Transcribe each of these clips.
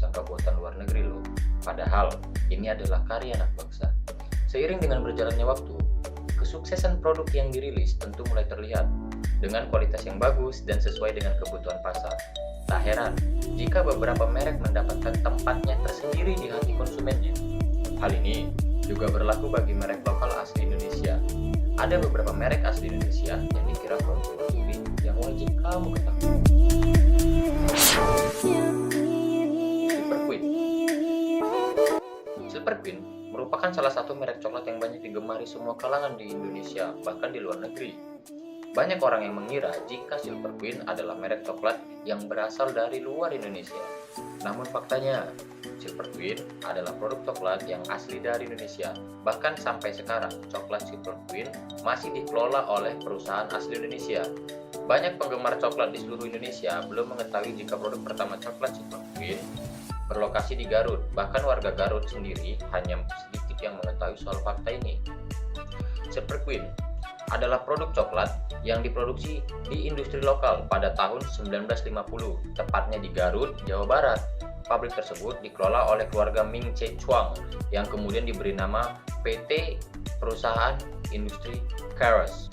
disangka buatan luar negeri loh. Padahal, ini adalah karya anak bangsa. Seiring dengan berjalannya waktu, kesuksesan produk yang dirilis tentu mulai terlihat dengan kualitas yang bagus dan sesuai dengan kebutuhan pasar. Tak heran jika beberapa merek mendapatkan tempatnya tersendiri di hati konsumennya. Hal ini juga berlaku bagi merek lokal asli Indonesia. Ada beberapa merek asli Indonesia yang dikira produk luar negeri yang wajib kamu ketahui. Silver Queen. Silver Queen merupakan salah satu merek coklat yang banyak digemari semua kalangan di Indonesia, bahkan di luar negeri. Banyak orang yang mengira jika Silver Queen adalah merek coklat yang berasal dari luar Indonesia. Namun faktanya, Silver Queen adalah produk coklat yang asli dari Indonesia. Bahkan sampai sekarang, coklat Silver Queen masih dikelola oleh perusahaan asli Indonesia. Banyak penggemar coklat di seluruh Indonesia belum mengetahui jika produk pertama coklat Silver Queen berlokasi di Garut. Bahkan warga Garut sendiri hanya sedikit yang mengetahui soal fakta ini. Silver Queen adalah produk coklat yang diproduksi di industri lokal pada tahun 1950, tepatnya di Garut, Jawa Barat. Pabrik tersebut dikelola oleh keluarga Ming Che Chuang yang kemudian diberi nama PT Perusahaan Industri Keros.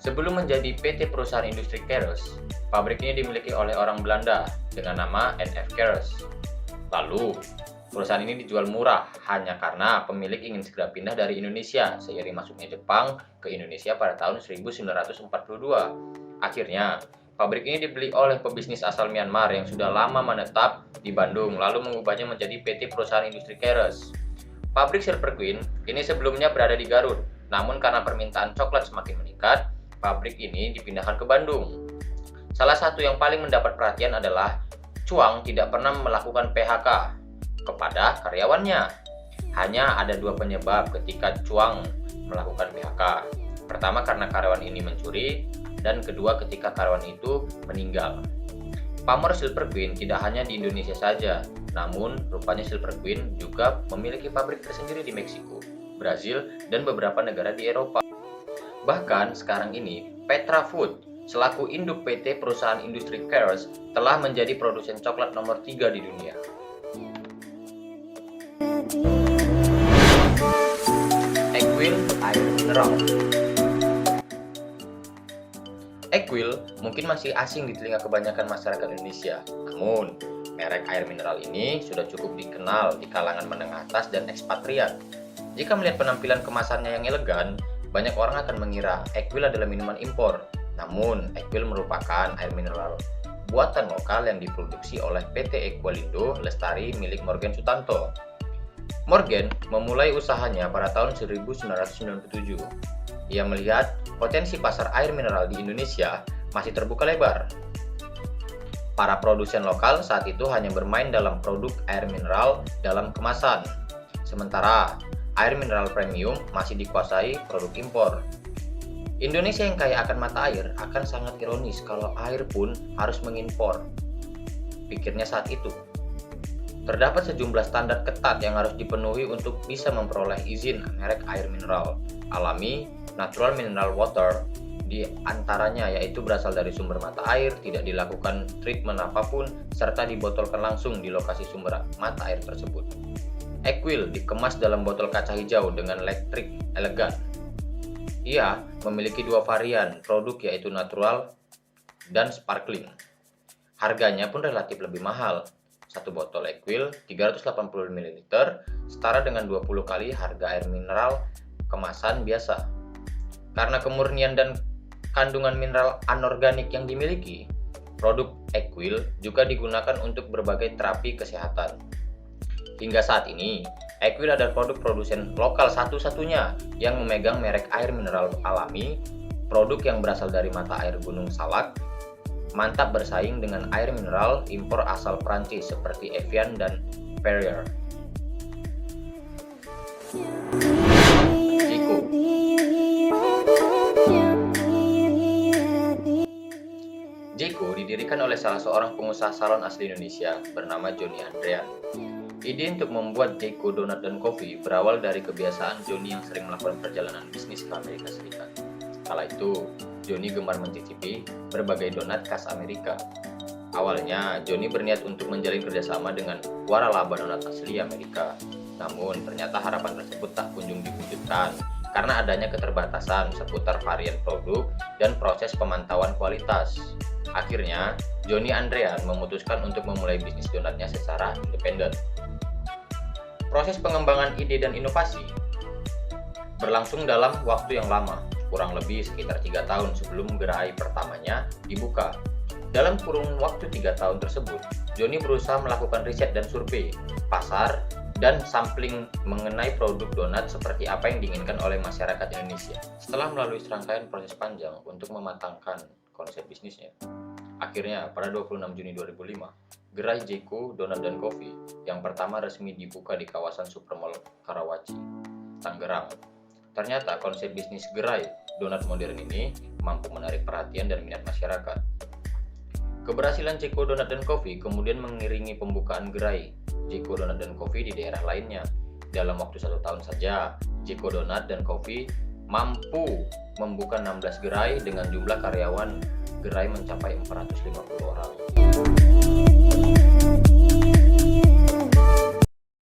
Sebelum menjadi PT Perusahaan Industri Keros, pabrik ini dimiliki oleh orang Belanda dengan nama NF Keros. Lalu, perusahaan ini dijual murah hanya karena pemilik ingin segera pindah dari Indonesia seiring masuknya Jepang ke Indonesia pada tahun 1942. Akhirnya, pabrik ini dibeli oleh pebisnis asal Myanmar yang sudah lama menetap di Bandung, lalu mengubahnya menjadi PT Perusahaan Industri Keros. Pabrik Silver Queen ini sebelumnya berada di Garut, namun karena permintaan coklat semakin meningkat, pabrik ini dipindahkan ke Bandung. Salah satu yang paling mendapat perhatian adalah Chuang tidak pernah melakukan PHK kepada karyawannya. Hanya ada dua penyebab ketika Chuang melakukan PHK. Pertama karena karyawan ini mencuri, dan kedua ketika karyawan itu meninggal. Pamor Silver Queen tidak hanya di Indonesia saja, namun rupanya Silver Queen juga memiliki pabrik tersendiri di Meksiko, Brazil, dan beberapa negara di Eropa. Bahkan sekarang ini Petra Food selaku induk PT Perusahaan Industri Keros telah menjadi produsen coklat nomor 3 di dunia. Equil Air Mineral. Equil mungkin masih asing di telinga kebanyakan masyarakat Indonesia. Namun, merek air mineral ini sudah cukup dikenal di kalangan menengah atas dan ekspatriat. Jika melihat penampilan kemasannya yang elegan, banyak orang akan mengira Equil adalah minuman impor. Namun, Equil merupakan air mineral buatan lokal yang diproduksi oleh PT Equalindo Lestari milik Morgan Sutanto. Morgan memulai usahanya pada tahun 1997. Ia melihat potensi pasar air mineral di Indonesia masih terbuka lebar. Para produsen lokal saat itu hanya bermain dalam produk air mineral dalam kemasan, sementara air mineral premium masih dikuasai produk impor. Indonesia yang kaya akan mata air akan sangat ironis kalau air pun harus mengimpor, pikirnya saat itu. Terdapat sejumlah standar ketat yang harus dipenuhi untuk bisa memperoleh izin merek air mineral alami, natural mineral water, di antaranya yaitu berasal dari sumber mata air, tidak dilakukan treatment apapun, serta dibotolkan langsung di lokasi sumber mata air tersebut. Equil dikemas dalam botol kaca hijau dengan elektrik elegan. Ia memiliki dua varian produk yaitu natural dan sparkling. Harganya pun relatif lebih mahal. Satu botol Equil 380 ml setara dengan 20 kali harga air mineral kemasan biasa. Karena kemurnian dan kandungan mineral anorganik yang dimiliki, produk Equil juga digunakan untuk berbagai terapi kesehatan. Hingga saat ini, Equil adalah produk produsen lokal satu-satunya yang memegang merek air mineral alami, produk yang berasal dari mata air Gunung Salak, mantap bersaing dengan air mineral impor asal Prancis seperti Evian dan Perrier. Jiko. Jiko didirikan oleh salah seorang pengusaha salon asli Indonesia bernama Johnny Andrean. Ide untuk membuat Jiko Donat dan Kopi berawal dari kebiasaan Johnny yang sering melakukan perjalanan bisnis ke Amerika Serikat. Kala itu, Johnny gemar mencicipi berbagai donat khas Amerika. Awalnya, Johnny berniat untuk menjalin kerjasama dengan waralaba donat asli Amerika. Namun, ternyata harapan tersebut tak kunjung diwujudkan karena adanya keterbatasan seputar varian produk dan proses pemantauan kualitas. Akhirnya, Johnny Andrean memutuskan untuk memulai bisnis donatnya secara independen. Proses pengembangan ide dan inovasi berlangsung dalam waktu yang lama, kurang lebih sekitar 3 tahun sebelum gerai pertamanya dibuka. Dalam kurun waktu 3 tahun tersebut, Johnny berusaha melakukan riset dan survei pasar dan sampling mengenai produk donat seperti apa yang diinginkan oleh masyarakat Indonesia. Setelah melalui serangkaian proses panjang untuk mematangkan konsep bisnisnya, akhirnya pada 26 Juni 2005, gerai Jeko Donat dan Coffee yang pertama resmi dibuka di kawasan Supermall Karawaci, Tangerang. Ternyata konsep bisnis gerai donat modern ini mampu menarik perhatian dan minat masyarakat. Keberhasilan Jeko Donat dan Coffee kemudian mengiringi pembukaan gerai Jeko Donat dan Coffee di daerah lainnya. Dalam waktu 1 tahun saja, Jeko Donat dan Coffee mampu membuka 16 gerai dengan jumlah karyawan gerai mencapai 450 orang.